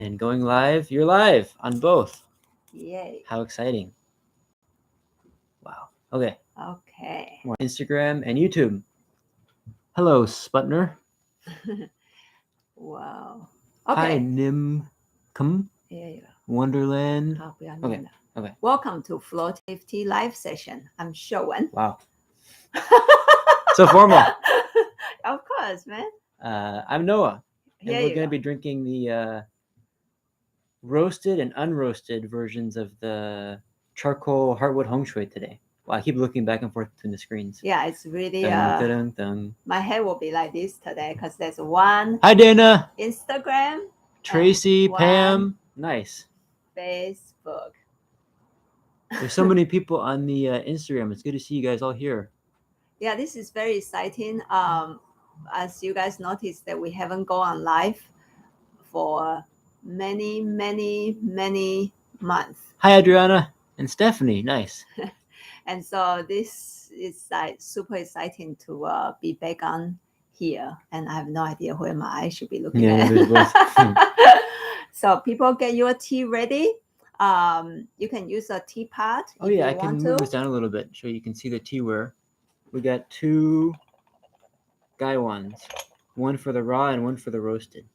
And going live, you're live on both. Yay. How exciting. Wow. Okay. Okay. More Instagram and YouTube. Hello, Sputner. Wow. Hi, Okay. Nimcom. Yeah. Wonderland. Okay. Okay. Welcome to Flow Safety Live Session. I'm Showen. Wow. So formal. Of course, man. I'm Noah. And we're going to be drinking the roasted and unroasted versions of the charcoal Heartwood Hongshui today. Wow, I keep looking back and forth between the screens. Yeah, it's really Dun, dun. My head will be like this today because there's one. Hi, Dana. Instagram. Tracy, Pam. Nice. Facebook. There's so many people on the Instagram. It's good to see you guys all here. Yeah, this is very exciting. As you guys noticed that we haven't gone live for many months. Hi, Adriana and Stephanie. Nice. And so this is like super exciting to be back on here. And I have no idea where my eyes should be looking at. So people get your tea ready. You can use a teapot. Oh yeah, I can move this down a little bit so you can see the teaware. We got two gaiwans, one for the raw and one for the roasted.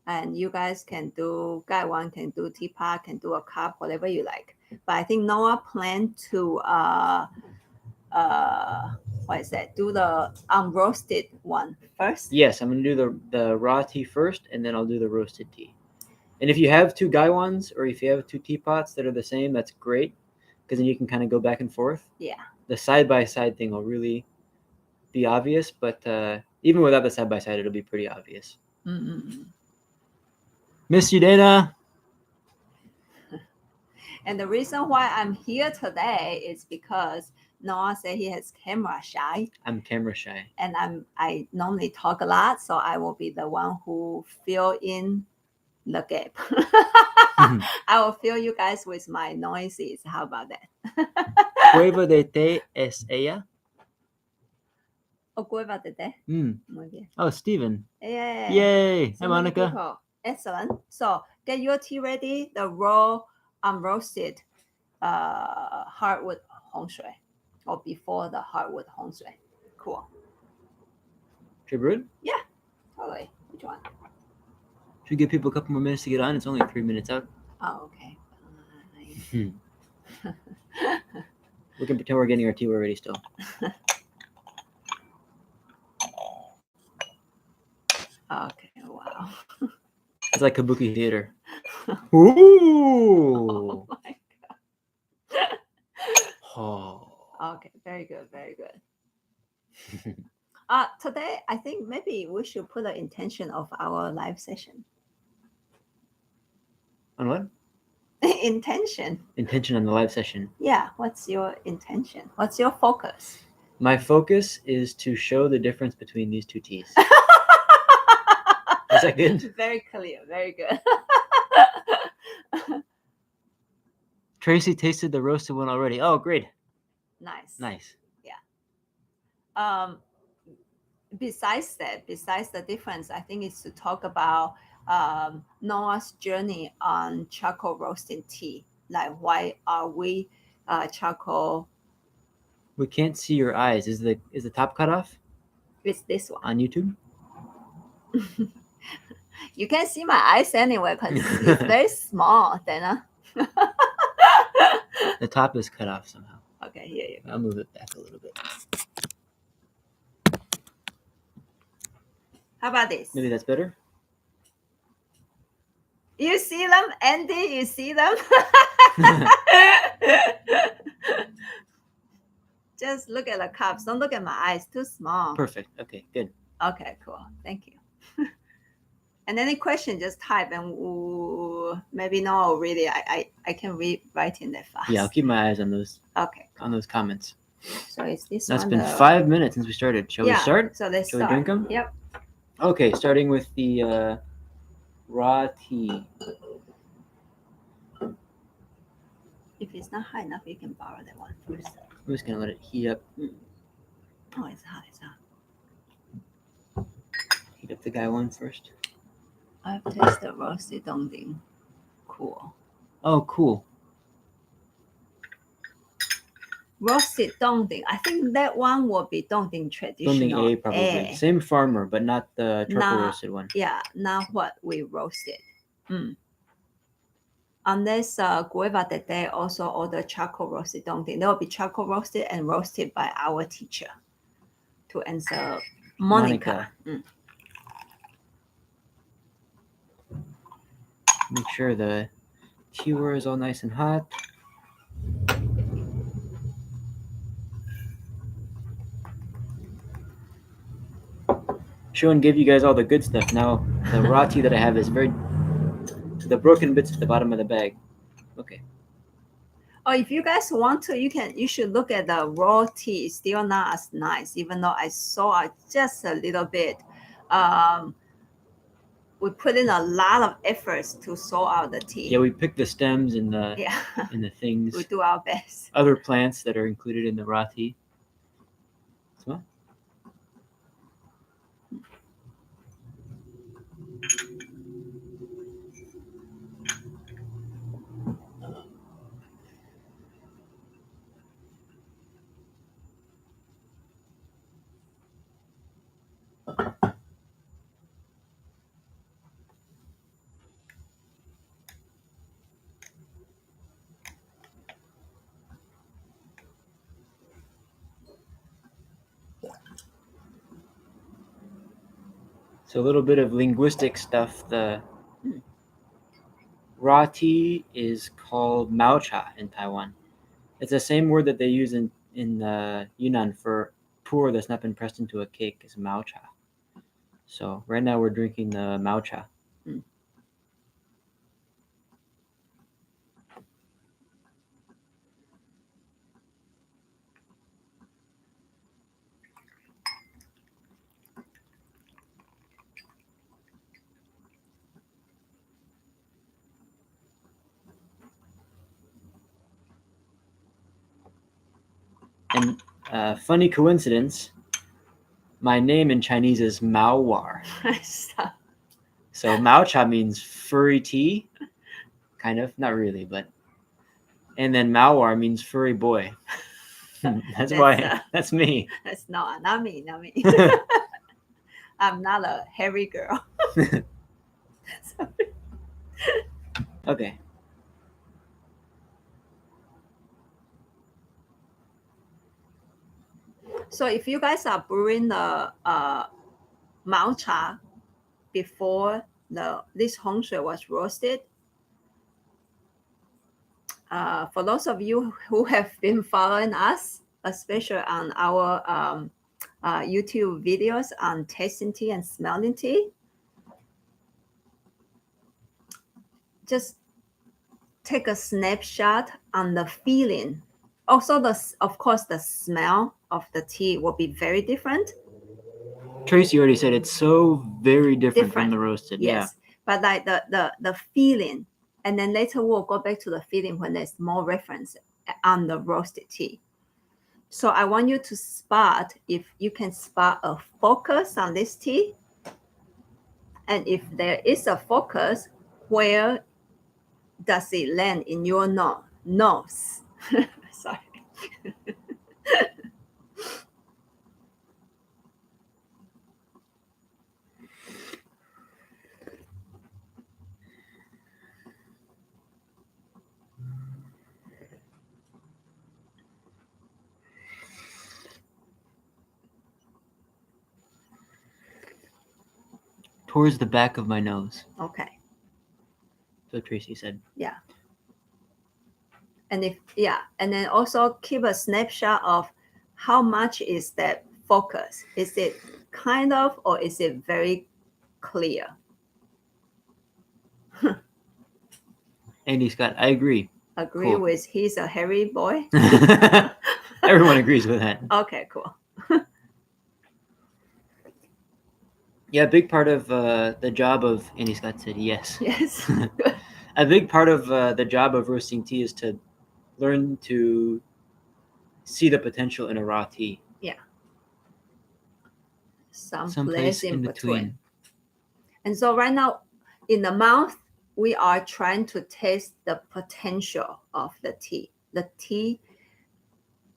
And you guys can do gaiwan, can do teapot, can do a cup, whatever you like. But I think Noah planned to do the unroasted one first. Yes, I'm gonna do the raw tea first, and then I'll do the roasted tea. And if you have two gaiwans or if you have two teapots that are the same, that's great, because then you can kind of go back and forth. Yeah. The side-by-side thing will really be obvious, but even without the side-by-side, it'll be pretty obvious. Miss you, Dana. And the reason why I'm here today is because Noah said he has camera shy. I'm camera shy. And I normally talk a lot, so I will be the one who fill in the gap. I will fill you guys with my noises. How about that? Cueva de té es ella? Oh, Cueva de té. Muy bien. Oh, Steven. Yeah. Yay. So Hi, Monica. people. Excellent. So get your tea ready. The raw, unroasted Heartwood Hongshui. Or before the Heartwood Hongshui. Cool. Should we brew it? Yeah. Totally. Which one? Should we give people a couple more minutes to get on? It's only 3 minutes out. Oh, okay. We can pretend we're getting our tea already still. Okay, wow. It's like kabuki theater. Ooh. Oh my god. Oh. Okay, very good, very good. Today, I think maybe we should put the intention of our live session. On what? Intention. Intention on the live session. Yeah, what's your intention? What's your focus? My focus is to show the difference between these two teas. Is that good? Very clear, very good. Tracy tasted the roasted one already. Oh, great. Nice. Yeah. Besides the difference, I think it's to talk about Noah's journey on charcoal roasting tea. Like, why are we charcoal? We can't see your eyes. Is the top cut off? It's this one on YouTube. You can't see my eyes anyway because it's very small, Dana. The top is cut off somehow. Okay, here you go. I'll move it back a little bit. How about this? Maybe that's better. You see them, Andy? You see them? Just look at the cups. Don't look at my eyes. Too small. Perfect. Okay, good. Okay, cool. Thank you. And any question, just type and maybe no, really, I can read writing that fast. Yeah, I'll keep my eyes on those. Okay. On those comments. So it's this one. It's been 5 minutes since we started. Shall we start? So let's Shall start. we drink them? Yep. Okay, starting with the raw tea. If it's not high enough, you can borrow that one first. I'm just gonna let it heat up. Oh, it's hot. It's hot. Heat up the guy one first. I've tasted roasted dongding. Cool. Oh, cool. Roasted dongding. I think that one will be dongding traditional. Dongding A probably. Same farmer, but not the charcoal roasted one. Yeah, not what we roasted. Unless Gueva that day also order charcoal roasted dongding. There will be charcoal roasted and roasted by our teacher to answer Monica. Make sure the kewer is all nice and hot. Show and give you guys all the good stuff. Now the raw tea that I have is very the broken bits at the bottom of the bag. Okay. Oh, if you guys want to, you should look at the raw tea. It's still not as nice, even though I saw just a little bit. We put in a lot of efforts to sort out the tea. Yeah, we pick the stems and the and the things. We do our best. Other plants that are included in the raw tea. Smell? So a little bit of linguistic stuff. The raw tea is called Maocha in Taiwan. It's the same word that they use in Yunnan for pu'er that's not been pressed into a cake is Maocha. So right now we're drinking the Maocha. And funny coincidence, my name in Chinese is Mao War. So Maocha means furry tea, kind of, not really, but. And then Mao War means furry boy. That's why. That's me. That's not me. I'm not a hairy girl. Okay. So if you guys are brewing the Maocha before this Hongshui was roasted, for those of you who have been following us, especially on our YouTube videos on tasting tea and smelling tea, just take a snapshot on the feeling. Also, of course, the smell of the tea will be very different. Tracy already said it's so very different from the roasted. Yes, yeah. But like the feeling, and then later we'll go back to the feeling when there's more reference on the roasted tea. So I want you to spot, if you can spot a focus on this tea, and if there is a focus, where does it land in your nose? Sorry. Towards the back of my nose. Okay. So Tracy said. Yeah. And and then also keep a snapshot of how much is that focus. Is it kind of, or is it very clear? Andy Scott, I agree. Agree with he's a hairy boy? Everyone agrees with that. Okay, cool. Yeah, a big part of the job of Andy Scott said yes. Yes. Good. A big part of the job of roasting tea is to learn to see the potential in a raw tea. Yeah. Someplace in between. And so right now, in the mouth, we are trying to taste the potential of the tea. The tea,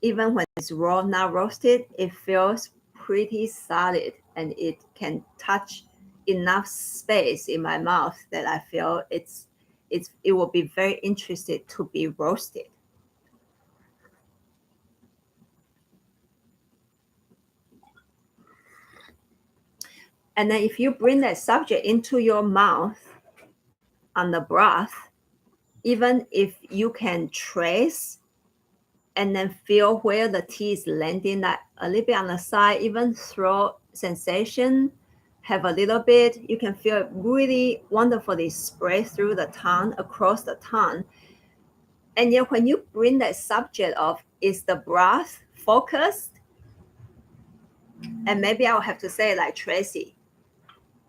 even when it's raw, not roasted, it feels pretty solid, and it can touch enough space in my mouth that I feel it will be very interested to be roasted. And then if you bring that subject into your mouth on the broth, even if you can trace and then feel where the tea is landing, like a little bit on the side, even throat sensation, have a little bit, you can feel it really wonderfully spread through the tongue, across the tongue. And yet when you bring that subject of, is the broth focused? And maybe I'll have to say like Tracy,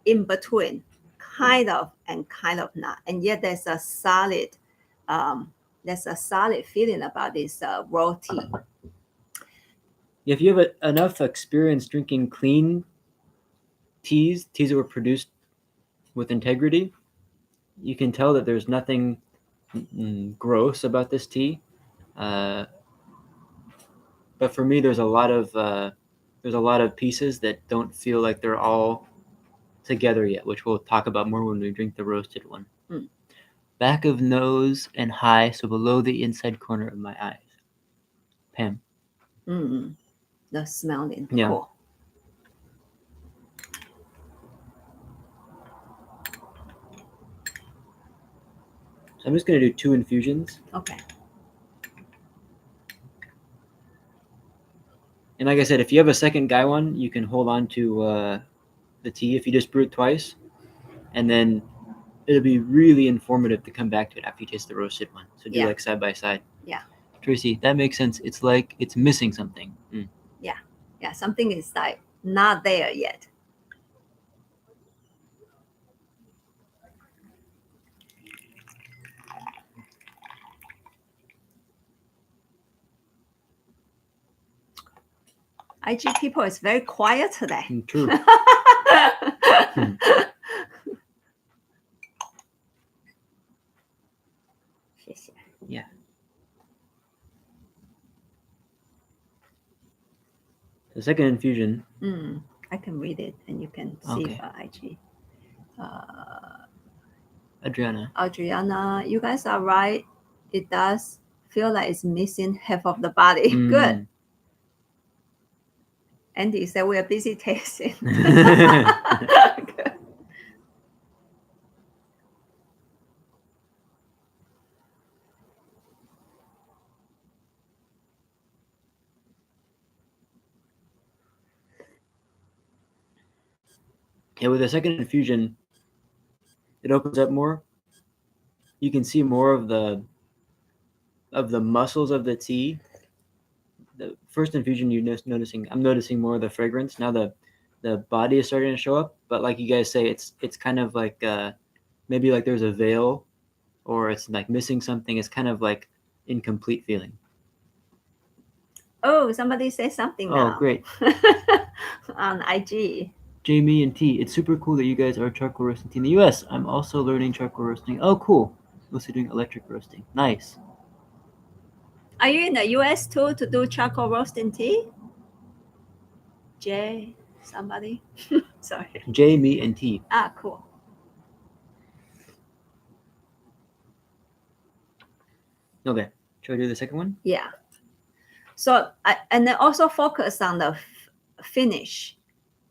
in between, kind of and kind of not. And yet there's a solid feeling about this raw tea. If you have enough experience drinking clean teas that were produced with integrity, you can tell that there's nothing gross about this tea. But for me, there's a lot of pieces that don't feel like they're all together yet, which we'll talk about more when we drink the roasted one. Back of nose and high, so below the inside corner of my eyes. Pam. The smelling. Yeah. Cool. So I'm just going to do 2 infusions. Okay. And like I said, if you have a second gaiwan, you can hold on to the tea if you just brew it twice. And then it'll be really informative to come back to it after you taste the roasted one. So do like side by side. Yeah. Tracy, that makes sense. It's like it's missing something. Yeah. Yeah. Something is like not there yet. IG people is very quiet today. True. Yeah. The second infusion. I can read it and you can see IG. Adriana, you guys are right. It does feel like it's missing half of the body. Good. Andy said we are busy tasting. Good. Yeah, with the second infusion, it opens up more. You can see more of the muscles of the tea. The first infusion, I'm noticing more of the fragrance. Now the body is starting to show up, but like you guys say, it's kind of like maybe like there's a veil, or it's like missing something. It's kind of like incomplete feeling. Oh, somebody said something now. Oh, great. On IG. Jamie and T, it's super cool that you guys are charcoal roasting tea in the US. I'm also learning charcoal roasting. Oh, cool. Mostly doing electric roasting. Nice. Are you in the US too to do charcoal roasting tea? Jay, somebody? Sorry. J, me, and T. Ah, cool. Okay. Should I do the second one? Yeah. So, and then also focus on the finish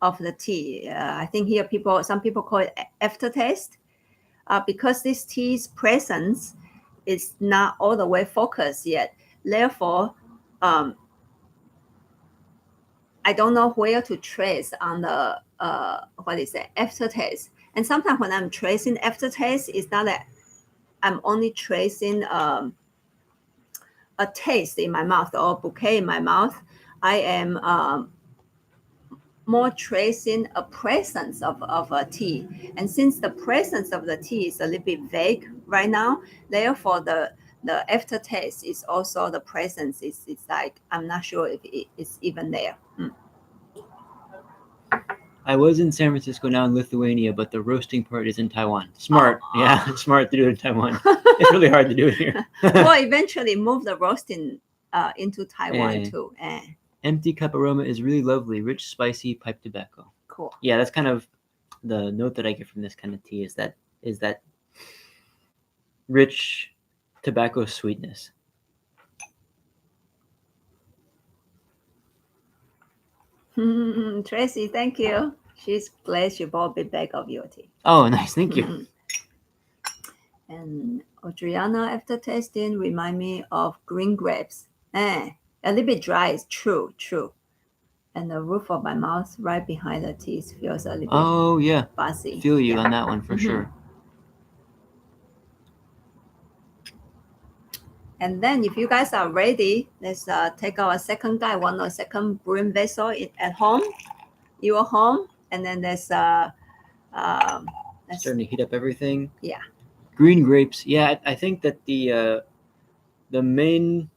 of the tea. I think here some people call it aftertaste, because this tea's presence is not all the way focused yet. Therefore, I don't know where to trace on the aftertaste. And sometimes when I'm tracing aftertaste, it's not that I'm only tracing a taste in my mouth or a bouquet in my mouth. I am more tracing a presence of a tea. And since the presence of the tea is a little bit vague right now, therefore the aftertaste is also the presence. It's like, I'm not sure if it's even there. I was in San Francisco, now in Lithuania, but the roasting part is in Taiwan. Smart. Oh. Yeah, smart to do it in Taiwan. It's really hard to do it here. We'll eventually move the roasting into Taiwan too. Empty cup aroma is really lovely, rich, spicy pipe tobacco. Cool. Yeah, that's kind of the note that I get from this kind of tea is that rich tobacco sweetness. Tracy, thank you. She's glad she bought a big bag of your tea. Oh, nice. Thank you. And Adriana, after tasting, remind me of green grapes. A little bit dry. It's true. And the roof of my mouth right behind the teeth feels a little bit fuzzy. Feel you on that one for sure. And then if you guys are ready, let's take our second guy, one or second brewing vessel at home, your home. And then let's starting to heat up everything. Yeah. Green grapes. Yeah, I think that the main,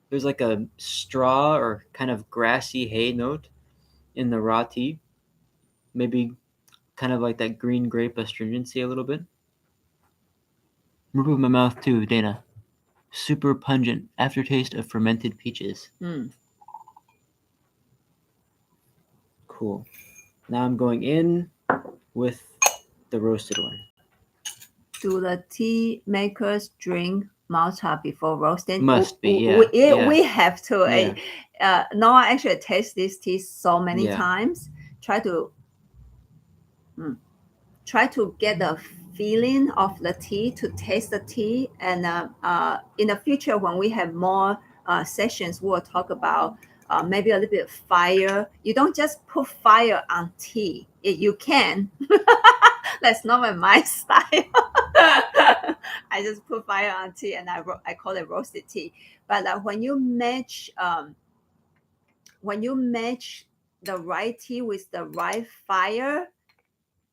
there's like a straw or kind of grassy hay note in the raw tea. Maybe kind of like that green grape astringency a little bit. Roof of my mouth too, Dana. Super pungent aftertaste of fermented peaches. Cool. Now I'm going in with the roasted one. Do the tea makers drink Maocha before roasting? Must be, yeah. We have to. Yeah. Noah actually tastes this tea so many times. Try to get the feeling of the tea, to taste the tea. And in the future, when we have more sessions, we'll talk about maybe a little bit of fire. You don't just put fire on tea. You can. That's not my style. I just put fire on tea and I call it roasted tea. But when you match the right tea with the right fire,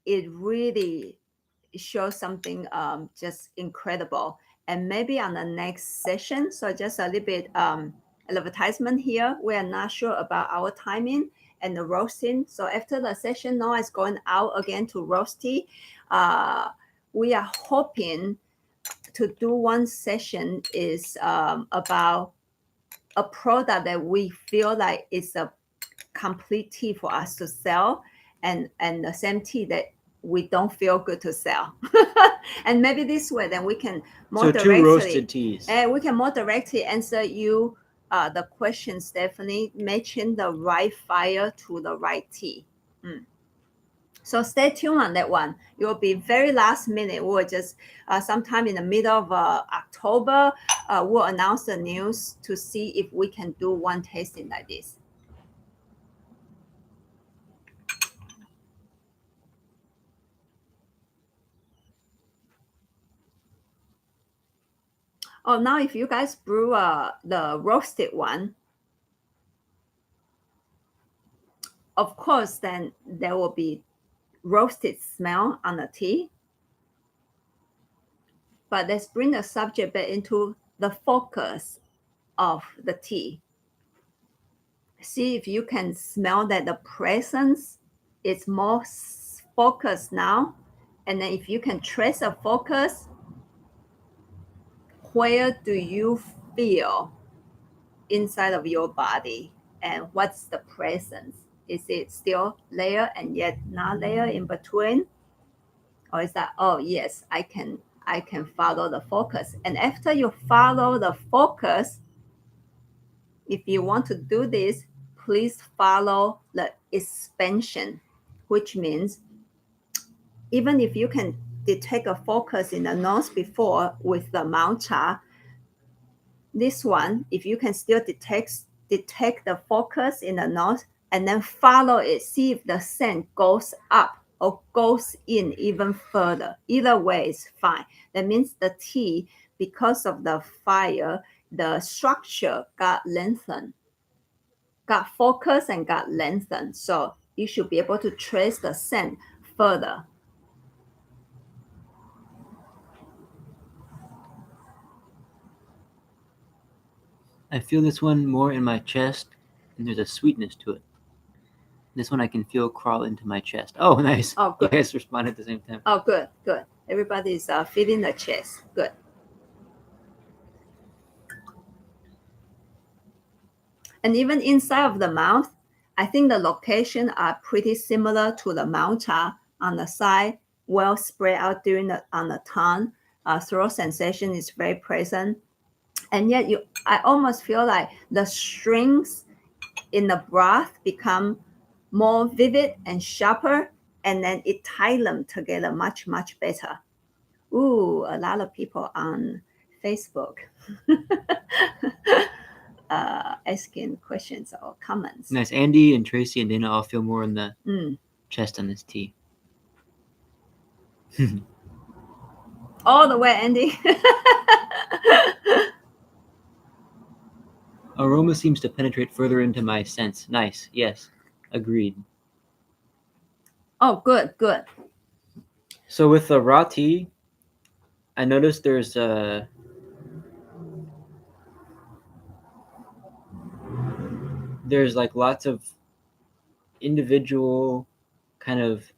it really shows something just incredible. And maybe on the next session, so just a little bit advertisement here. We are not sure about our timing and the roasting. So after the session, Noah is going out again to roast tea. We are hoping to do one session is about a product that we feel like is a complete tea for us to sell, and the same tea that we don't feel good to sell. And maybe this way then we can more directly, two roasted teas. We can more directly answer you the question, Stephanie, matching the right fire to the right tea. So stay tuned on that one. It will be very last minute. We'll just sometime in the middle of October, we'll announce the news to see if we can do one tasting like this. Oh, now if you guys brew the roasted one, of course, then there will be roasted smell on the tea. But let's bring the subject back into the focus of the tea. See if you can smell that the presence is more focused now. And then if you can trace a focus, where do you feel inside of your body? And what's the presence? Is it still there and yet not there in between? Or is that, oh yes, I can follow the focus. And after you follow the focus, if you want to do this, please follow the expansion, which means even if you can detect a focus in the nose before with the Maocha, this one, if you can still detect the focus in the nose and then follow it, see if the scent goes up or goes in even further. Either way is fine. That means the tea, because of the fire, the structure got lengthened, got focus and got lengthened. So you should be able to trace the scent further. I feel this one more in my chest, and there's a sweetness to it. This one I can feel crawl into my chest. Oh, nice. Oh, good. You guys responded at the same time. Oh, good, good. Everybody's feeling the chest. Good. And even inside of the mouth, I think the location are pretty similar to the Maocha on the side, well spread out on the tongue. Throat sensation is very present. And yet I almost feel like the strings in the broth become more vivid and sharper, and then it ties them together much, much better. Ooh, a lot of people on Facebook asking questions or comments. Nice. Andy and Tracy and Dana all feel more in the chest on this tea. All the way, Andy. Aroma seems to penetrate further into my sense. Nice. Yes. Agreed. Oh, good, good. So with the raw tea, I noticed there's like lots of individual kind of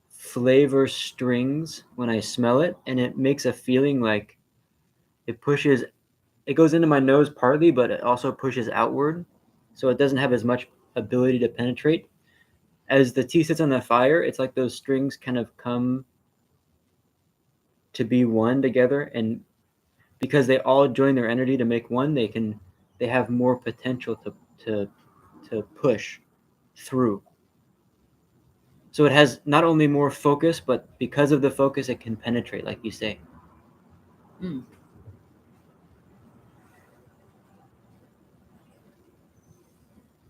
flavor strings when I smell it, and it makes a feeling like it goes into my nose partly, but it also pushes outward, so it doesn't have as much ability to penetrate. As the tea sits on the fire, it's like those strings kind of come to be one together, and because they all join their energy to make one, they have more potential to push through. So it has not only more focus, but because of the focus, it can penetrate, like you say.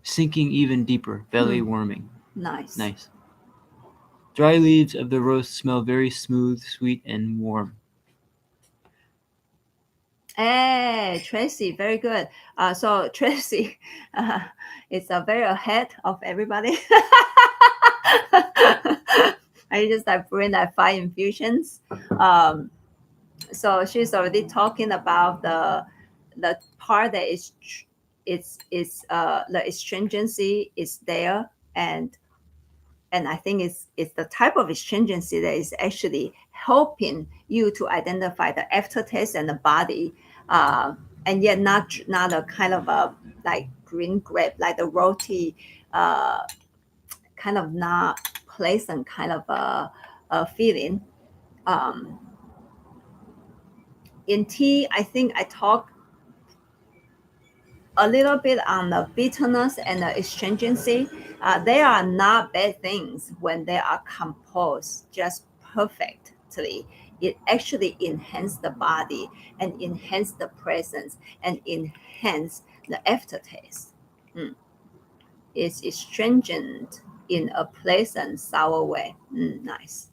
Sinking even deeper, belly warming. Nice. Nice. Dry leaves of the roast smell very smooth, sweet, and warm. Hey, Tracy, very good. So Tracy is very ahead of everybody. I just brewing like 5 infusions. So she's already talking about the part that the astringency is there, and I think it's the type of astringency that is actually helping you to identify the aftertaste and the body, and yet not a kind of a like green grape, like the roti, kind of not pleasant kind of a feeling. In tea, I think I talk a little bit on the bitterness and the astringency. They are not bad things when they are composed just perfectly. It actually enhances the body and enhances the presence and enhance the aftertaste. It's astringent in a pleasant, sour way. Nice.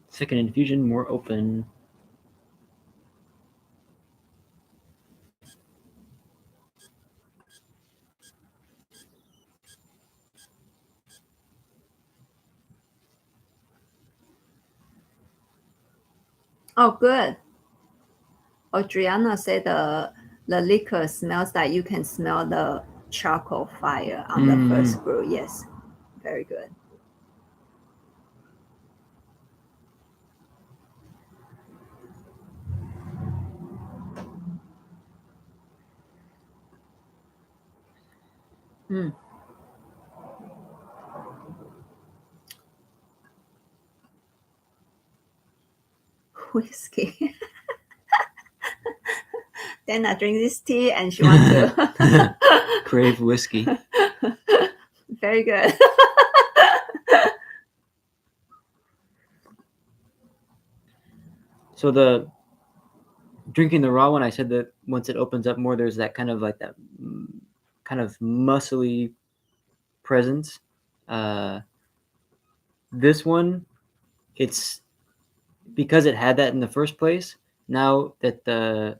Second infusion, more open. Oh, good. Adriana said the liquor smells like you can smell the charcoal fire on the first brew. Yes, very good. Whiskey. Then I drink this tea and she wants to crave whiskey. Very good. So the drinking the raw one, I said that once it opens up more, there's that kind of like that kind of muscly presence. This one, it's because it had that in the first place. Now that the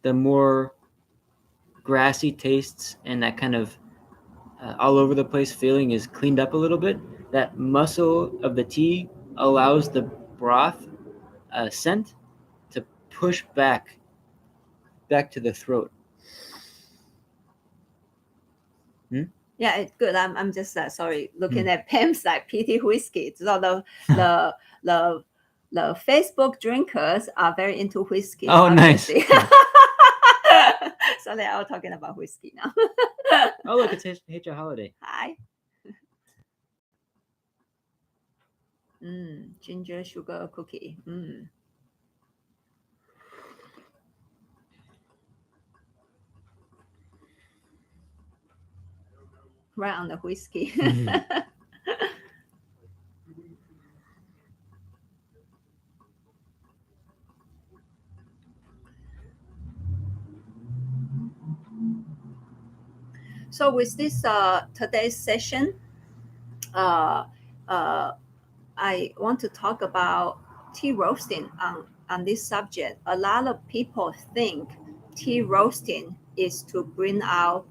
more grassy tastes and that kind of all over the place feeling is cleaned up a little bit, that muscle of the tea allows the broth scent to push back to the throat. Yeah, it's good. I'm just sorry looking at Pam's like PT whiskey. So the Facebook drinkers are very into whiskey. Oh, obviously. Nice. So they are talking about whiskey now. Oh, look, it's H.A. Holiday. Hi. Ginger sugar cookie. Right on the whiskey. So with this today's session, I want to talk about tea roasting on this subject. A lot of people think tea roasting is to bring out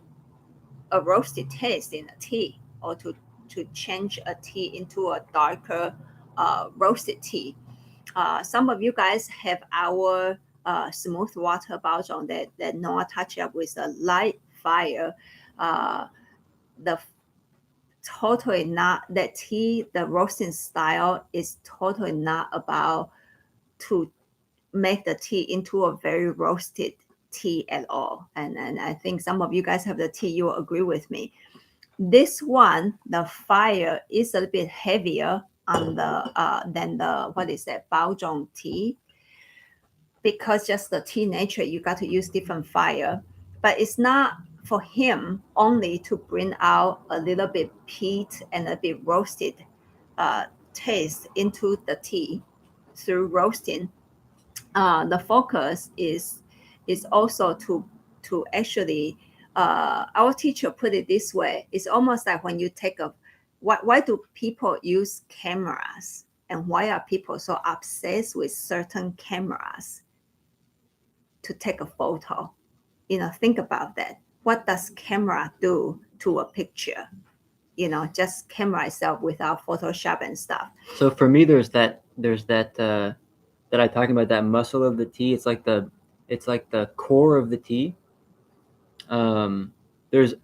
a roasted taste in a tea, or to change a tea into a darker roasted tea. Some of you guys have our smooth water baozhong that Noah touched up with a light fire. The totally not that tea, the roasting style is totally not about to make the tea into a very roasted tea at all. And I think some of you guys have the tea, you will agree with me. This one, the fire is a little bit heavier on the than the what is that baozhong tea, because just the tea nature, you got to use different fire. But it's not for him only to bring out a little bit peat and a bit roasted taste into the tea through roasting. The focus is also to actually our teacher put it this way. It's almost like when you take a why do people use cameras, and why are people so obsessed with certain cameras to take a photo? Think about that. What does camera do to a picture? Just camera itself without Photoshop and stuff. So for me, there's that that I talking about, that muscle of the tea. It's like the core of the tea. There's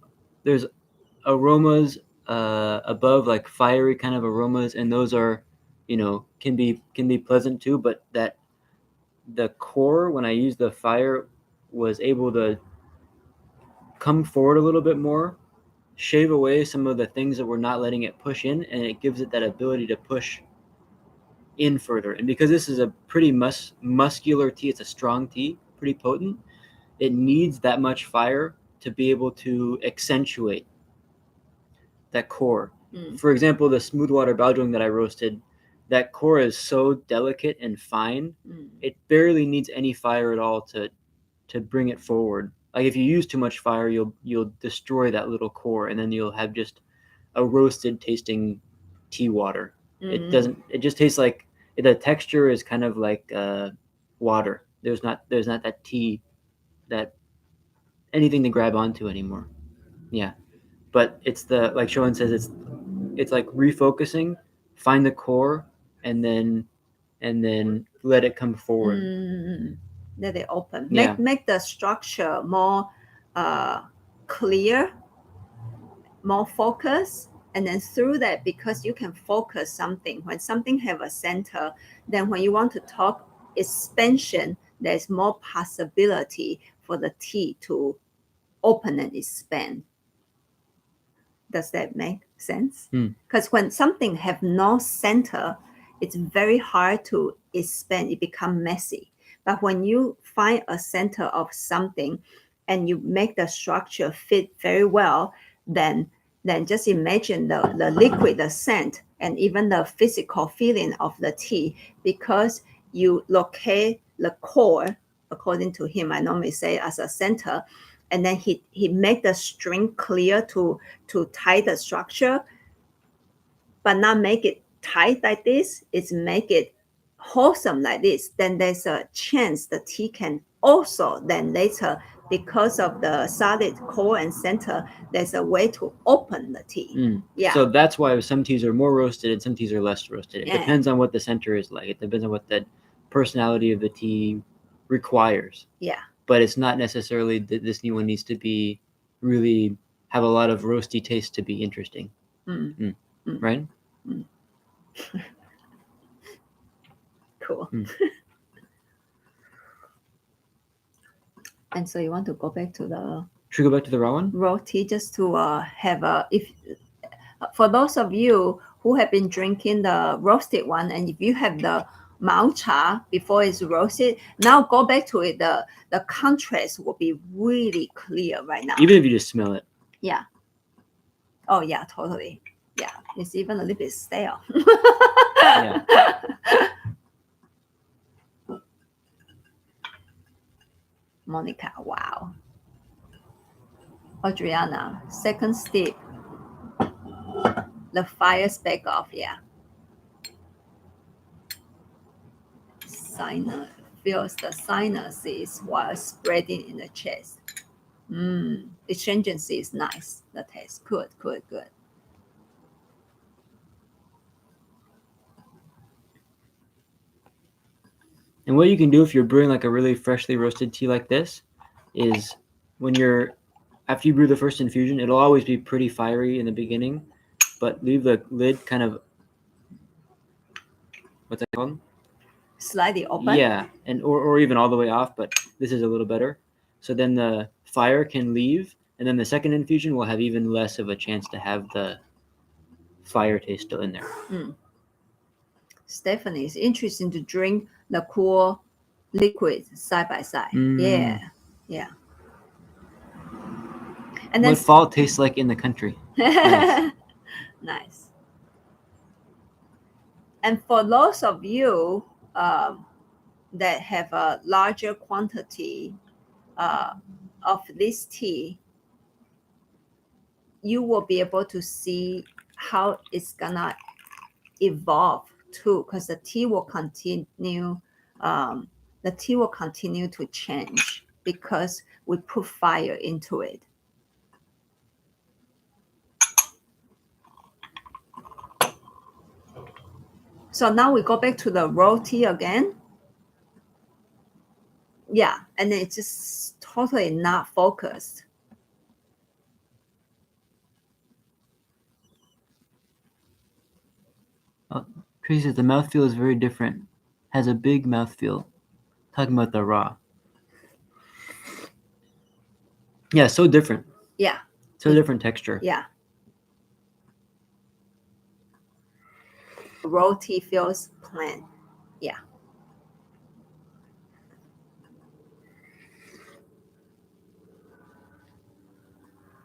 aromas above, like fiery kind of aromas, and those are, can be pleasant too. But that the core, when I use the fire, was able to come forward a little bit more, shave away some of the things that were not letting it push in, and it gives it that ability to push in further. And because this is a pretty muscular tea, it's a strong tea, pretty potent, it needs that much fire to be able to accentuate that core. For example, the smooth water baozhong that I roasted, that core is so delicate and fine, it barely needs any fire at all to bring it forward. Like if you use too much fire, you'll destroy that little core, and then you'll have just a roasted tasting tea water. It just tastes like, the texture is kind of like water. There's not that tea, that anything to grab onto anymore. Yeah. But it's like Shoan says, it's like refocusing, find the core, and then let it come forward. Let it open. Yeah. Make the structure more clear, more focused. And then through that, because you can focus something, when something have a center, then when you want to talk expansion, there's more possibility for the tea to open and expand. Does that make sense? Because when something have no center, it's very hard to expand. It become messy. But when you find a center of something and you make the structure fit very well, then just imagine the liquid, the scent, and even the physical feeling of the tea, because you locate the core, according to him, I normally say as a center, and then he make the string clear to tie the structure, but not make it tight like this. It's make it wholesome like this. Then there's a chance the tea can also then later, because of the solid core and center, there's a way to open the tea. Yeah. So that's why some teas are more roasted and some teas are less roasted. It depends on what the center is like. It depends on what that personality of the tea requires. Yeah. But it's not necessarily that this new one needs to be really have a lot of roasty taste to be interesting. Right? Cool. And so you want to go back to the... Should we go back to the raw one? Raw tea, just to have a... For those of you who have been drinking the roasted one, and if you have the Maocha before it's roasted, now go back to it. The contrast will be really clear right now. Even if you just smell it. Yeah. Oh, yeah, totally. Yeah. It's even a little bit stale. Yeah. Monica, wow. Adriana, second step. The fire's back off, yeah. Sinus feels the sinuses while spreading in the chest. Astringency is nice. The taste, good. And what you can do if you're brewing like a really freshly roasted tea like this is after you brew the first infusion, it'll always be pretty fiery in the beginning, but leave the lid kind of, what's that called? Slightly open. Yeah, and or even all the way off, but this is a little better. So then the fire can leave, and then the second infusion will have even less of a chance to have the fire taste still in there. Stephanie, it's interesting to drink the cool liquid side by side. Yeah. And then what fall tastes like in the country. Nice. And for those of you that have a larger quantity of this tea, you will be able to see how it's gonna evolve too, because the tea will continue. The tea will continue to change because we put fire into it. So now we go back to the raw tea again. Yeah, and then it's just totally not focused. Tracy says the mouthfeel is very different. Has a big mouthfeel. Talking about the raw. Yeah, so different. Yeah. So different texture. Yeah. Raw tea feels plain. Yeah.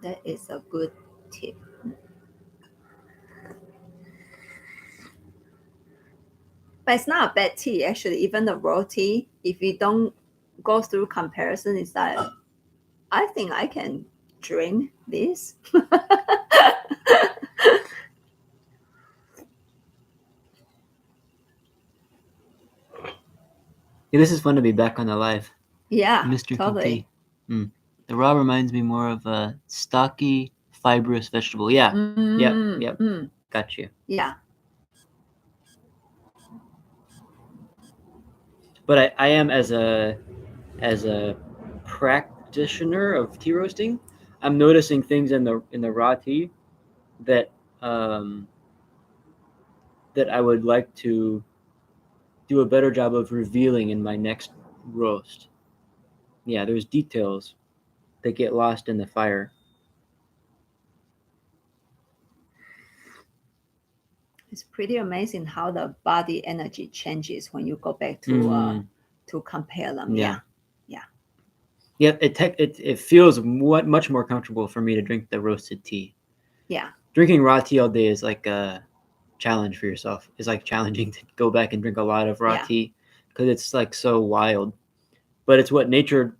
That is a good tip. But it's not a bad tea, actually. Even the raw tea, if you don't go through comparison, it's like, I think I can drink this. Yeah, this is fun to be back on the live. Yeah, Mr. totally. Tea. The raw reminds me more of a stocky, fibrous vegetable. Yeah. Yep. Got you. Yeah. But I am as a practitioner of tea roasting, I'm noticing things in the raw tea that that I would like to do a better job of revealing in my next roast. Yeah, there's details that get lost in the fire. It's pretty amazing how the body energy changes when you go back to compare them. Yeah. It feels much more comfortable for me to drink the roasted tea. Yeah. Drinking raw tea all day is like a challenge for yourself. It's like challenging to go back and drink a lot of raw tea because it's like so wild. But it's what nature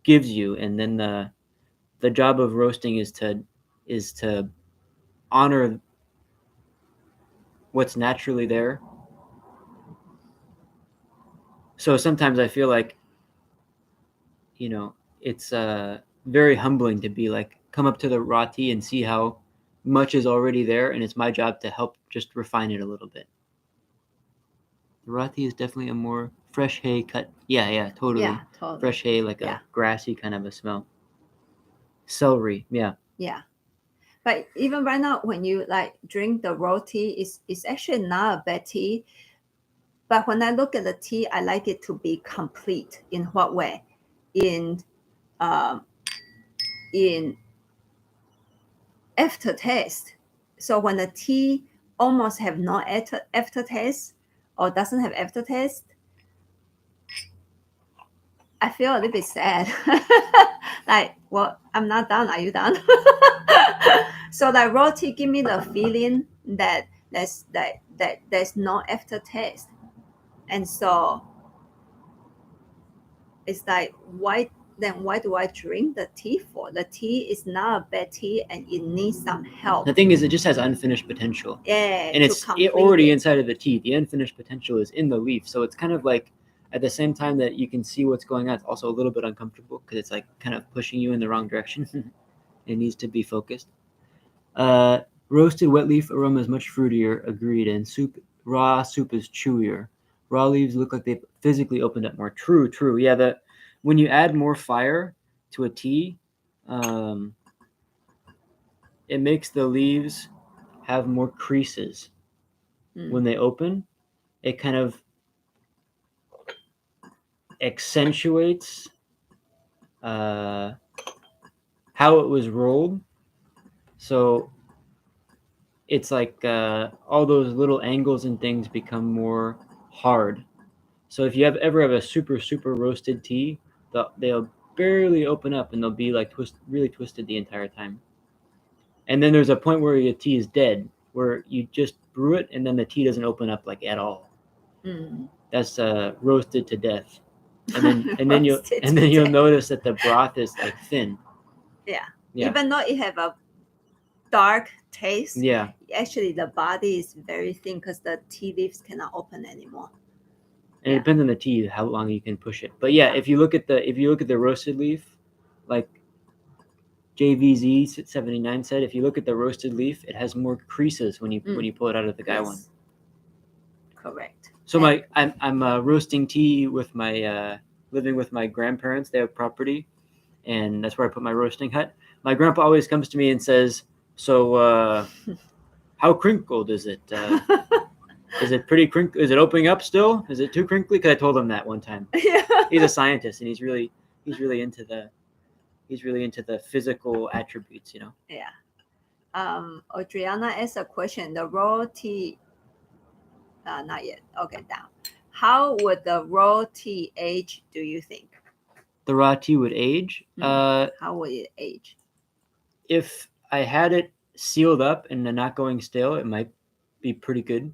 gives you, and then the job of roasting is to honor what's naturally there. So sometimes I feel like, it's very humbling to be like, come up to the raw tea and see how much is already there, and it's my job to help just refine it a little bit. The raw tea is definitely a more fresh hay cut. Yeah, totally. Yeah, totally. Fresh hay, like a grassy kind of a smell. Celery, yeah. Yeah. But even right now, when you like drink the raw tea, it's actually not a bad tea. But when I look at the tea, I like it to be complete. In what way? In aftertaste. So when the tea almost have no aftertaste or doesn't have aftertaste, I feel a little bit sad. Like, well, I'm not done. Are you done? So the raw tea give me the feeling that there's no aftertaste, and so it's like why do I drink the tea for? The tea is not a bad tea, and it needs some help. The thing is, it just has unfinished potential. Yeah, and it's already inside of the tea. The unfinished potential is in the leaf, so it's kind of like at the same time that you can see what's going on, it's also a little bit uncomfortable because it's like kind of pushing you in the wrong direction. It needs to be focused. Roasted wet leaf aroma is much fruitier, agreed, and raw soup is chewier. Raw leaves look like they've physically opened up more. True. Yeah, when you add more fire to a tea, it makes the leaves have more creases. When they open. It kind of accentuates how it was rolled. So it's like all those little angles and things become more hard. So if you ever have a super roasted tea, they'll barely open up and they'll be like really twisted the entire time. And then there's a point where your tea is dead, where you just brew it and then the tea doesn't open up like at all. That's roasted to death. And then you'll notice that the broth is like thin. Yeah. Even though it have a dark taste. Yeah. Actually, the body is very thin because the tea leaves cannot open anymore. And it depends on the tea how long you can push it. But yeah, if you look at the roasted leaf, like JVZ79 said, if you look at the roasted leaf, it has more creases when you pull it out of the guy one. Correct. So I'm roasting tea with my living with my grandparents. They have property, and that's where I put my roasting hut. My grandpa always comes to me and says, "So, how crinkled is it? Is it pretty crinkly? Is it opening up still? Is it too crinkly?" Because I told him that one time. He's a scientist, and he's really into the physical attributes, you know. Yeah. Adriana asked a question. The raw tea, not yet. Okay, down. How would the raw tea age, do you think? The raw tea would age? How would it age? If I had it sealed up and not going stale, it might be pretty good.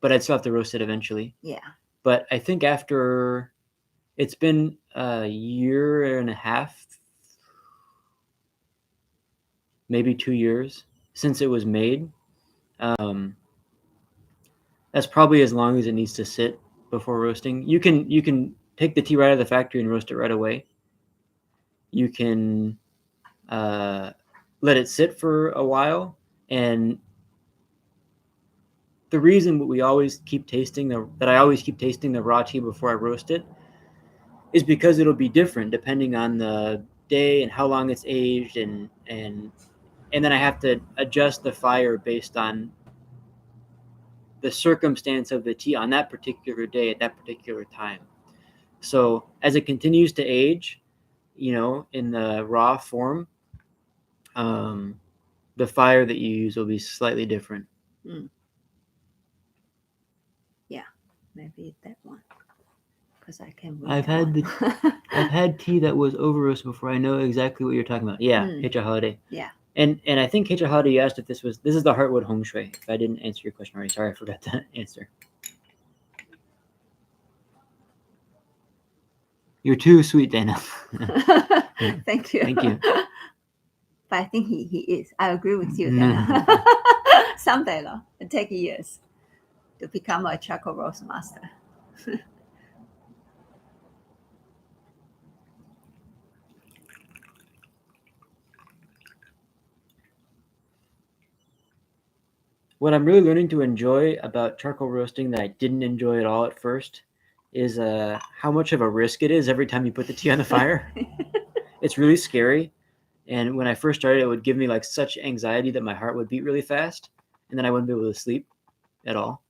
But I'd still have to roast it eventually. Yeah. But I think after it's been a year and a half, maybe 2 years since it was made. That's probably as long as it needs to sit before roasting. You can take the tea right out of the factory and roast it right away. You can let it sit for a while, and the reason I always keep tasting the raw tea before I roast it is because it'll be different depending on the day and how long it's aged, and then I have to adjust the fire based on the circumstance of the tea on that particular day at that particular time. So as it continues to age, in the raw form, the fire that you use will be slightly different. Yeah, maybe that one. Because I can. I've had tea that was over roasted before. I know exactly what you're talking about. Yeah, Hecha Holiday. Yeah. And I think Hecha Holiday, you asked if this is the Heartwood Hongshui. If I didn't answer your question already, sorry, I forgot to answer. You're too sweet, Dana. Thank you. Thank you. But I think he is. I agree with you, Dana. Someday, though, it take years to become a charcoal roast master. What I'm really learning to enjoy about charcoal roasting that I didn't enjoy at all at first is how much of a risk it is every time you put the tea on the fire. It's really scary. And when I first started, it would give me like such anxiety that my heart would beat really fast, and then I wouldn't be able to sleep at all.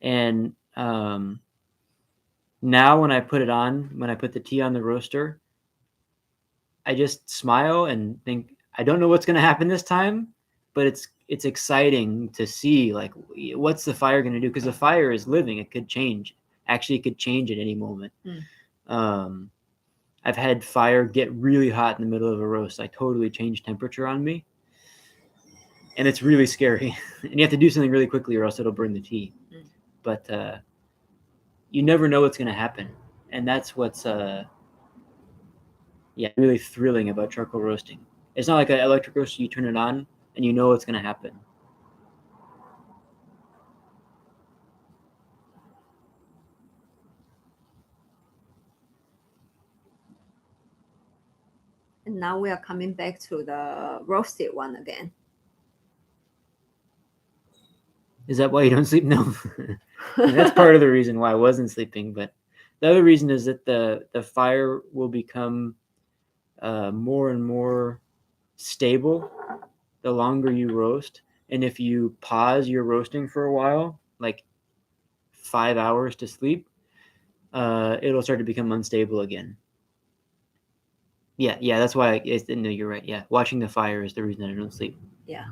And now when I put the tea on the roaster, I just smile and think, I don't know what's going to happen this time, but it's exciting to see like what's the fire going to do, because the fire is living. It could change. Actually, it could change at any moment. I've had fire get really hot in the middle of a roast. I totally changed temperature on me. And it's really scary. And you have to do something really quickly or else it'll burn the tea. But you never know what's going to happen. And that's what's really thrilling about charcoal roasting. It's not like an electric roaster. You turn it on and you know what's going to happen. And now we are coming back to the roasted one again. Is that why you don't sleep? No. That's part of the reason why I wasn't sleeping. But the other reason is that the fire will become more and more stable the longer you roast. And if you pause your roasting for a while, like 5 hours to sleep, it'll start to become unstable again. Yeah, that's why no, you're right. Yeah, watching the fire is the reason I don't sleep. Yeah.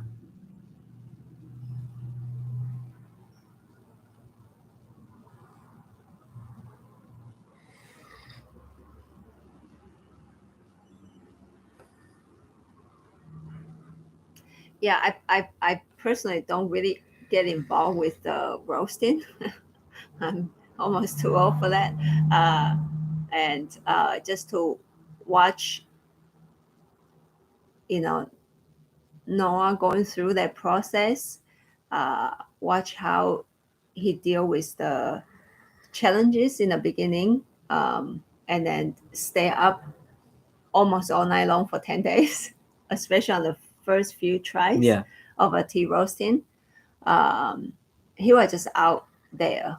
Yeah, I personally don't really get involved with the roasting. I'm almost too old for that. And just to watch, Noah going through that process, watch how he deal with the challenges in the beginning, and then stay up almost all night long for 10 days, especially on the first few tries of a tea roasting. He was just out there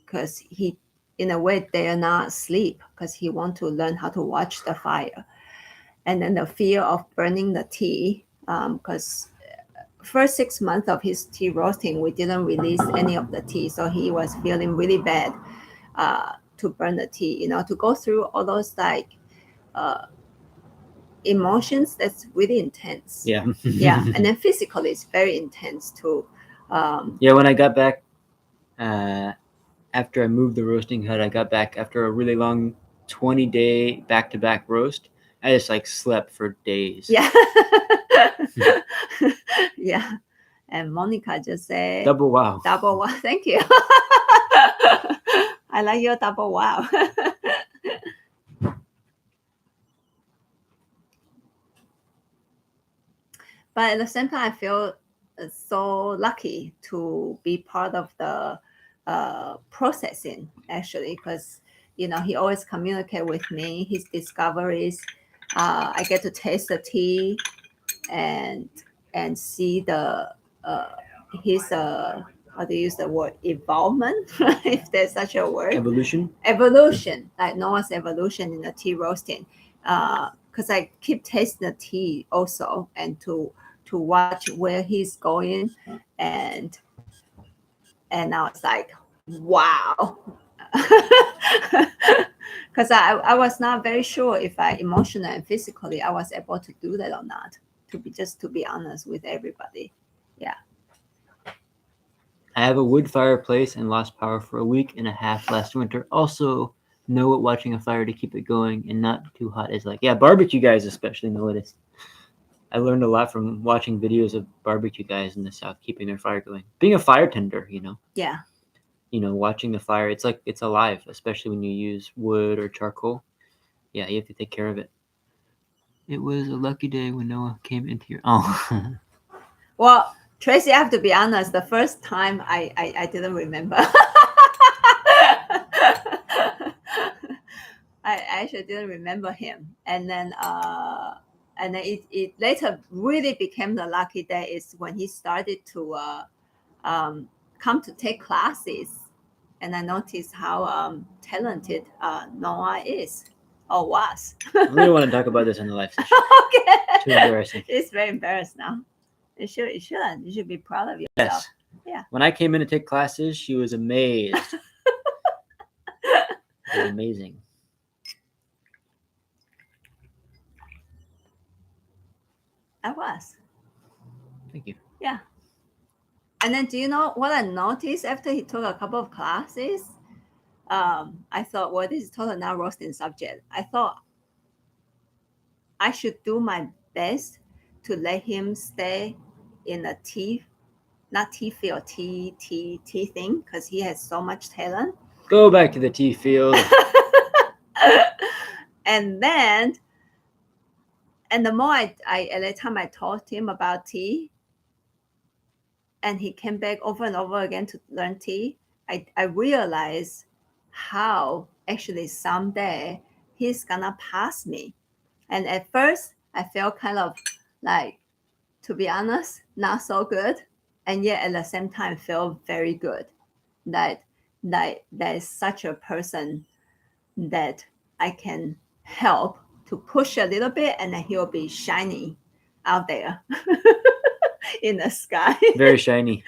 because he, in a way, dare not sleep because he want to learn how to watch the fire. And then the fear of burning the tea, because first 6 months of his tea roasting, we didn't release any of the tea. So he was feeling really bad to burn the tea, to go through all those like emotions. That's really intense. Yeah. And then physically it's very intense too. When I got back after I moved the roasting hut, I got back after a really long 20-day back-to-back roast. I just like slept for days. Yeah. Yeah. And Monica just said double wow. Double wow. Thank you. I like your double wow. But at the same time, I feel so lucky to be part of the processing, actually, because he always communicate with me his discoveries. I get to taste the tea and see the his how to use the word evolvement, if there's such a word. Evolution, like Noah's evolution in the tea roasting. Because I keep tasting the tea also, and to watch where he's going, and now it's like, wow. Because I was not very sure if I emotionally and physically I was able to do that or not, to be honest with everybody. Yeah. I have a wood fireplace and lost power for a week and a half last winter. Also know what watching a fire to keep it going and not too hot is like. Yeah, barbecue guys especially know it is. I learned a lot from watching videos of barbecue guys in the South keeping their fire going. Being a fire tender, Yeah. Watching the fire, it's like it's alive, especially when you use wood or charcoal. Yeah, you have to take care of it. It was a lucky day when Noah came into your... Oh. Well, Tracy, I have to be honest, the first time I didn't remember. I actually didn't remember him. And then it later really became the lucky day is when he started to come to take classes and I noticed how talented Noah is or was. We don't want to talk about this in the live session. Okay. Too embarrassing. It's very embarrassed now. You shouldn't. You should be proud of yourself. Yes. Yeah. When I came in to take classes, she was amazed. It was amazing. I was. Thank you. Yeah. And then do you know what I noticed after he took a couple of classes? I thought, well, this is totally not roasting subject. I thought I should do my best to let him stay in a tea, not tea field, tea thing, because he has so much talent. Go back to the tea field. And then, and the more I at the time I taught him about tea, and he came back over and over again to learn tea, I realized how actually someday he's gonna pass me. And at first I felt kind of like, to be honest, not so good. And yet at the same time feel very good that is such a person that I can help to push a little bit, and then he'll be shining out there in the sky. Very shiny.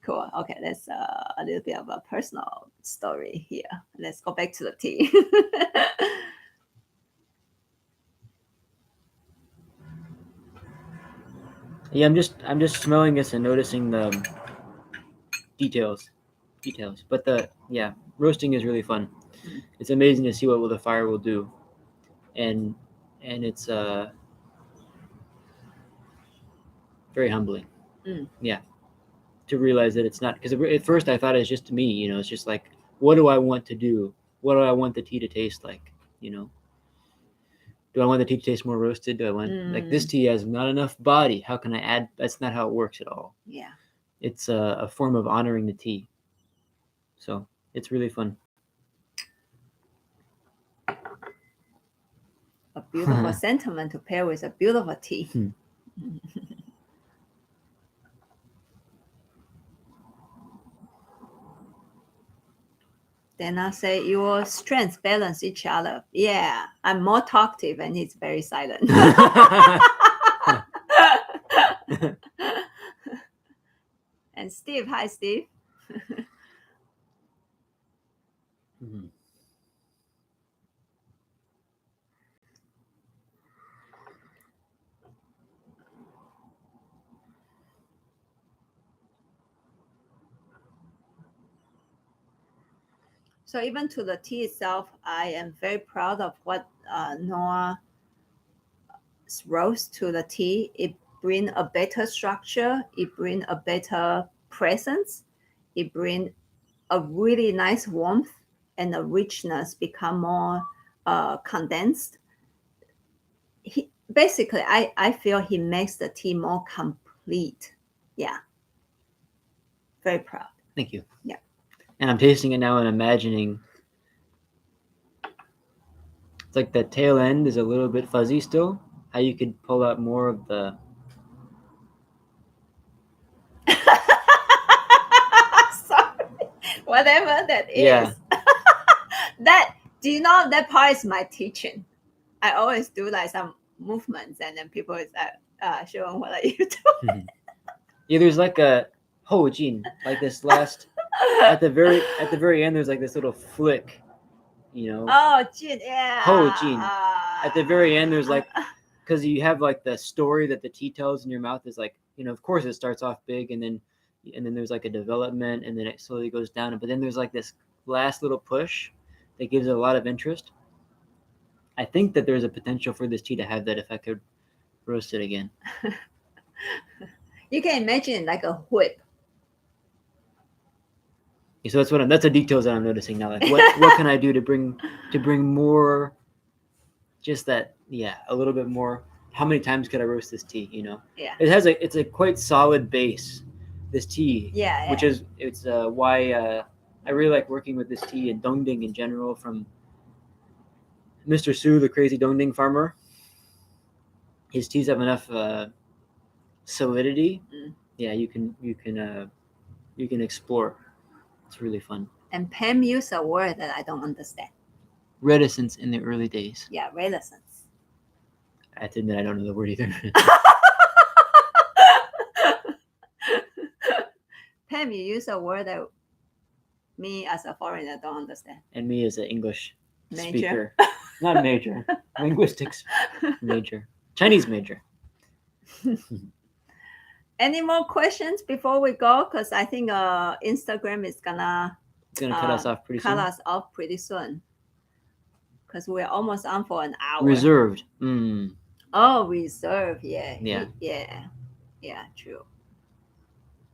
Cool. Okay, that's a little bit of a personal story here. Let's go back to the tea. Yeah, I'm just smelling this and noticing the details. But roasting is really fun. It's amazing to see what the fire will do, and it's very humbling. Yeah, to realize that it's not, because at first I thought it was just me. You know, it's just like, what do I want to do? What do I want the tea to taste like? You know, do I want the tea to taste more roasted? Do I want like this tea has not enough body? How can I add? That's not how it works at all. Yeah, it's a form of honoring the tea. So it's really fun. A beautiful sentiment to pair with a beautiful tea. Then I say your strengths balance each other. Yeah, I'm more talkative and he's very silent. And Steve, hi Steve. So even to the tea itself, I am very proud of what Noah's roast to the tea. It brings a better structure. It brings a better presence. It brings a really nice warmth, and the richness become more condensed. Basically, I feel he makes the tea more complete. Yeah. Very proud. Thank you. Yeah. And I'm tasting it now and imagining it's like the tail end is a little bit fuzzy still. How you could pull out more of the Sorry. Whatever that is. Yeah. Do you know that part is my teaching? I always do like some movements, and then people is like, Sean, what are you doing? Yeah, there's like a Jin, like this last at the very end. There's like this little flick, you know. Oh, Jin, yeah. Jin. At the very end, there's like, because you have like the story that the tea tells in your mouth is like, you know, of course it starts off big, and then there's like a development, and then it slowly goes down, but then there's like this last little push that gives it a lot of interest. I think that there's a potential for this tea to have that if I could roast it again. You can imagine like a whip. So that's the details that I'm noticing now. Like what can I do to bring more, just that, a little bit more. How many times could I roast this tea? You know, it's a quite solid base, this tea. Yeah. Which is why I really like working with this tea and Dongding in general, from Mr. Su, the crazy Dongding farmer. His teas have enough solidity. Yeah, you can You can explore. It's really fun. And Pam used a word that I don't understand. Reticence in the early days. Yeah, reticence. I have to admit I don't know the word either. Pam, you use a word that me as a foreigner don't understand. And me as an English Major. speaker. Not major. Linguistics major. Chinese major. Any more questions before we go? Because I think Instagram is gonna cut us off pretty soon. Cut us off pretty soon. Because we're almost on for an hour. Reserved. Oh, reserved. Yeah. Yeah. Yeah. True.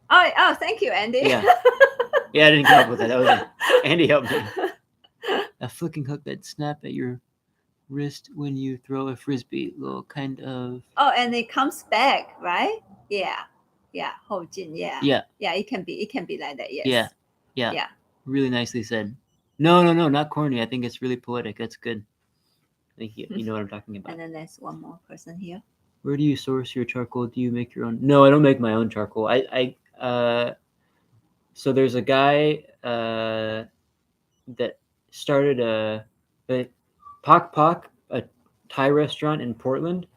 Oh, thank you, Andy. Yeah. Yeah, I didn't come up with that. That was Andy helped me. A flicking hook that snap at your wrist when you throw a frisbee. Little kind of. Oh, and it comes back, right? Yeah. Hou Jin. Yeah. Yeah. Yeah. It can be like that. Yes. Yeah. Really nicely said. No, not corny. I think it's really poetic. That's good. I think you know what I'm talking about. And then there's one more person here. Where do you source your charcoal? Do you make your own? No, I don't make my own charcoal. So there's a guy that started a Pak Pak, a Thai restaurant in Portland,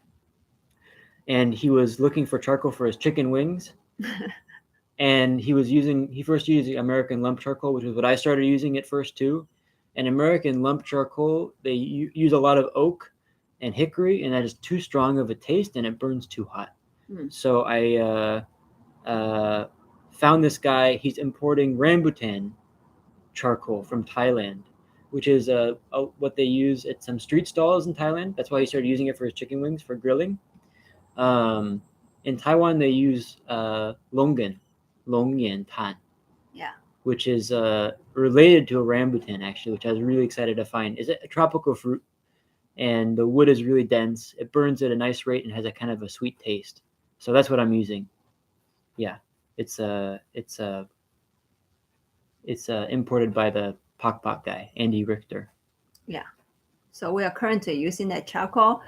and he was looking for charcoal for his chicken wings. And he first used American lump charcoal, which is what I started using at first too. And American lump charcoal, they use a lot of oak and hickory, and that is too strong of a taste, and it burns too hot. So I found this guy. He's importing rambutan charcoal from Thailand, which is what they use at some street stalls in Thailand. That's why he started using it for his chicken wings for grilling. In Taiwan, they use Longyan Tan, which is related to a rambutan, actually, which I was really excited to find. It's a tropical fruit, and the wood is really dense. It burns at a nice rate and has a kind of a sweet taste. So that's what I'm using. Yeah, it's imported by the Pak Pak guy, Andy Richter. Yeah. So we are currently using that charcoal.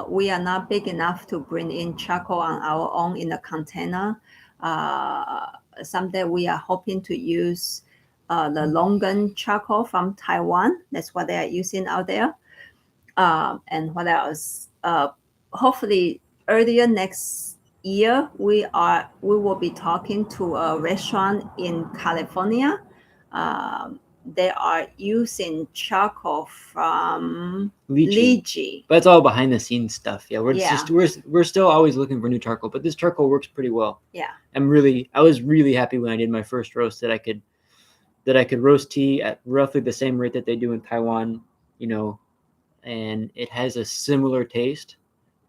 We are not big enough to bring in charcoal on our own in a container. Someday we are hoping to use the Longan charcoal from Taiwan. That's what they are using out there. And what else? Hopefully earlier next year, we will be talking to a restaurant in California. They are using charcoal from lychee. But it's all behind the scenes stuff. Yeah, we're still always looking for new charcoal, but this charcoal works pretty well. Yeah. I was really happy when I did my first roast that I could roast tea at roughly the same rate that they do in Taiwan, and it has a similar taste.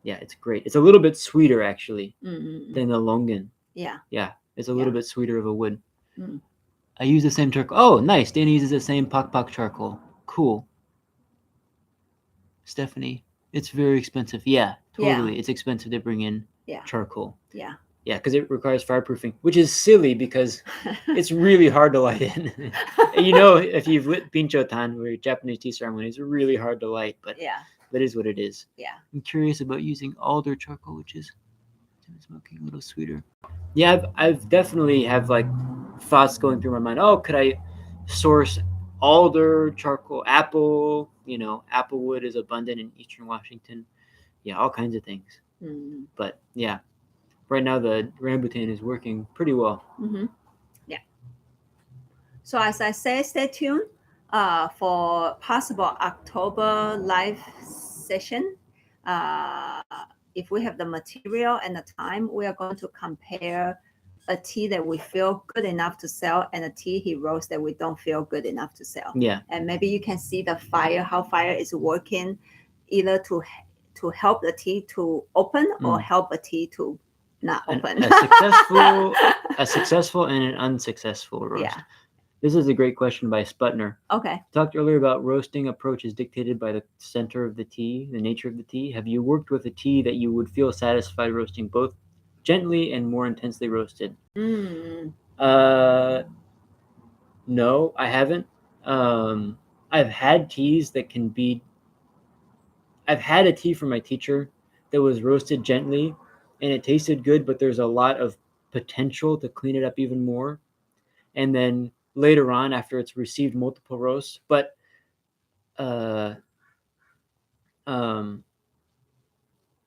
Yeah, it's great. It's a little bit sweeter actually than the Longan. Yeah. Yeah, it's a little bit sweeter of a wood. I use the same charcoal. Oh, nice. Danny uses the same Pak Pak charcoal. Cool. Stephanie, it's very expensive. Yeah, totally. Yeah. It's expensive to bring in charcoal. Yeah. Yeah, because it requires fireproofing, which is silly because it's really hard to light in. If you've lit Pincho-tan or Japanese tea ceremony, it's really hard to light, but that is what it is. Yeah. I'm curious about using alder charcoal, which is smoking a little sweeter. Yeah, I've definitely have like thoughts going through my mind. Oh, could I source alder charcoal, apple? Apple wood is abundant in Eastern Washington. Yeah, all kinds of things. But yeah, right now the rambutan is working pretty well. Yeah. So as I say, stay tuned for possible October live session. If we have the material and the time, we are going to compare a tea that we feel good enough to sell and a tea he roasts that we don't feel good enough to sell. Yeah. And maybe you can see how fire is working, either to help the tea to open or help a tea to not open. A successful and an unsuccessful roast. Yeah. This is a great question by Sputner. Okay. Talked earlier about roasting approaches dictated by the center of the tea, the nature of the tea. Have you worked with a tea that you would feel satisfied roasting both gently and more intensely roasted? No, I haven't. I've had teas that can be... I've had a tea from my teacher that was roasted gently, and it tasted good, but there's a lot of potential to clean it up even more. and then later on, after it's received multiple roasts, but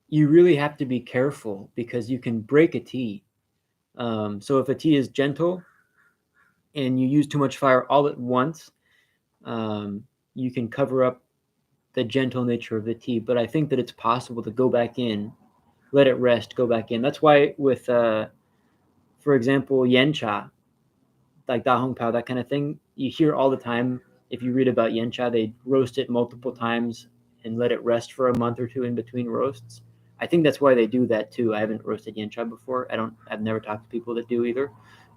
you really have to be careful because you can break a tea. So if a tea is gentle and you use too much fire all at once, you can cover up the gentle nature of the tea. But I think that it's possible to go back in, let it rest, go back in. That's why with, for example, yen cha, like da hong pao, that kind of thing, you hear all the time. If you read about yen cha, they roast it multiple times and let it rest for a month or two in between roasts. I think that's why they do that too. I haven't roasted yen cha before. I've never talked to people that do either.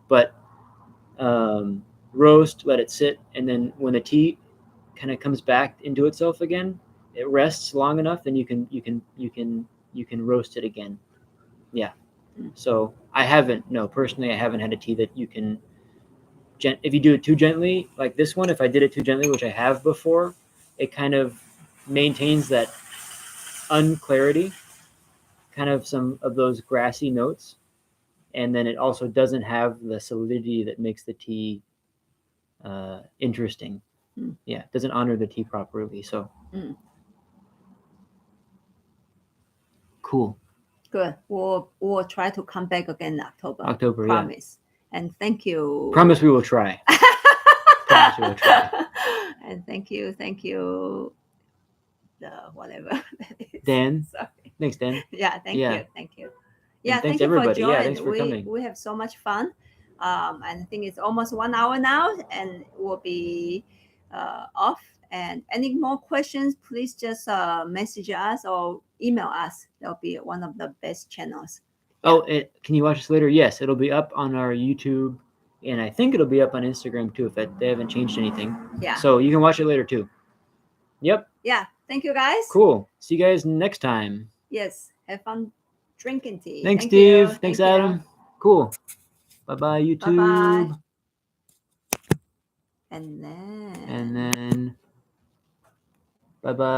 But roast, let it sit, and then when the tea kind of comes back into itself again, it rests long enough, then you can roast it again. Yeah. So personally, I haven't had a tea that you can. If you do it too gently, like this one, if I did it too gently, which I have before, it kind of maintains that unclarity, kind of some of those grassy notes, and then it also doesn't have the solidity that makes the tea interesting. Yeah, it doesn't honor the tea properly. So cool. Good. We'll try to come back again in October. October, promise. Yeah. And thank you. Promise we will try. Promise we will try. And thank you. Whatever. Dan. Sorry. Thanks, Dan. Yeah, thank you. Yeah, thanks thank you everybody. for joining. Yeah, thanks for coming. We have so much fun. And I think it's almost 1 hour now, and we'll be off. And any more questions, please just message us or email us. That'll be one of the best channels. Yeah. Oh, can you watch us later? Yes, it'll be up on our YouTube, and I think it'll be up on Instagram too if they haven't changed anything. Yeah. So you can watch it later too. Yep. Yeah. Thank you, guys. Cool. See you guys next time. Yes. Have fun drinking tea. Thanks, Steve. Thanks, Adam. Cool. Bye-bye, YouTube. Bye-bye. And then. Bye-bye.